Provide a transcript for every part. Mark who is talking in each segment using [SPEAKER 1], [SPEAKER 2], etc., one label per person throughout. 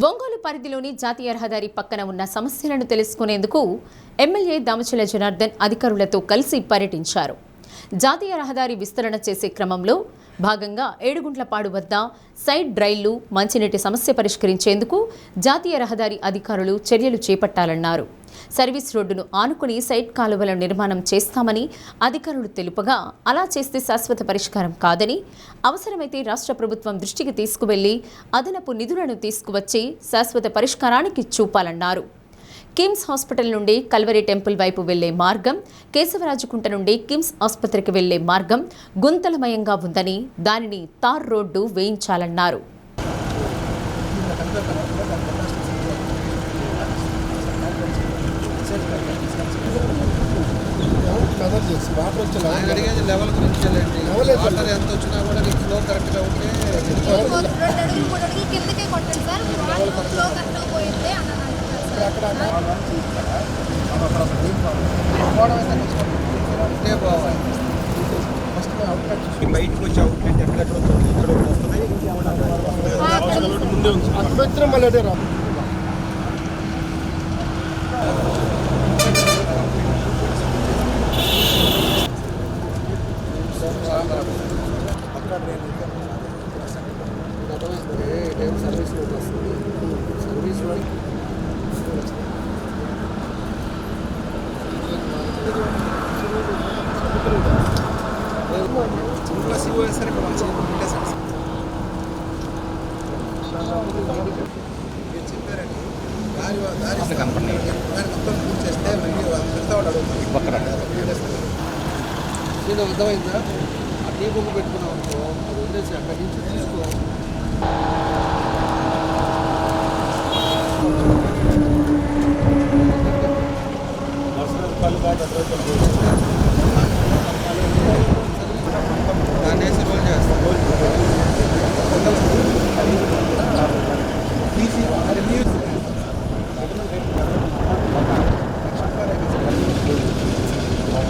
[SPEAKER 1] ఒంగోలు పరిధిలోని జాతీయ రహదారి పక్కన ఉన్న సమస్యలను తెలుసుకునేందుకు ఎమ్మెల్యే దామచల జనార్దన్ అధికారులతో కలిసి పర్యటించారు. జాతీయ రహదారి విస్తరణ చేసే క్రమంలో భాగంగా ఏడుగుంట్లపాడు వద్ద సైడ్ డ్రైన్లు, మంచినీటి సమస్య పరిష్కరించేందుకు జాతీయ రహదారి అధికారులు చర్యలు చేపట్టాలన్నారు. సర్వీస్ రోడ్డును ఆనుకుని సైడ్ కాలువల నిర్మాణం చేస్తామని అధికారులు తెలుపగా, అలా చేస్తే శాశ్వత పరిష్కారం కాదని, అవసరమైతే రాష్ట్ర ప్రభుత్వం దృష్టికి తీసుకువెళ్లి అదనపు నిధులను తీసుకువచ్చి శాశ్వత పరిష్కారానికి చూపాలన్నారు. కిమ్స్ హాస్పిటల్ నుండి కల్వరి టెంపుల్ వైపు వెళ్లే మార్గం, కేశవరాజుకుంట నుండి కిమ్స్ ఆసుపత్రికి వెళ్లే మార్గం గుంతలమయంగా ఉందని, దానిని తార్ రోడ్డు వేయించాలన్నారు.
[SPEAKER 2] బయటకు వచ్చి అవుట్లెట్ ఎక్కడెక్కడ వస్తుంది, ముందే ఉంది అక్కడ వచ్చిన మళ్ళీ అదే రా. సర్వీస్ రోడ్ వస్తుంది, సర్వీస్ రోడ్ సరే చెప్పారండి. దారి మొత్తం పూర్తి చేస్తే నేను అర్థమైందా? ఆ టీ బొమ్మ పెట్టుకున్నాం అనుకో, అది వదిలేసి అక్కడి నుంచి తీసుకో. దాన్ని వేసి రోల్ చేస్తాం.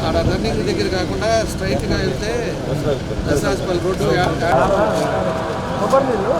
[SPEAKER 2] ఆడ రన్నింగ్ దగ్గర కాకుండా స్ట్రైట్గా వెళ్తే దశాస్పల్ రోడ్డు కొబ్బరి నీళ్ళు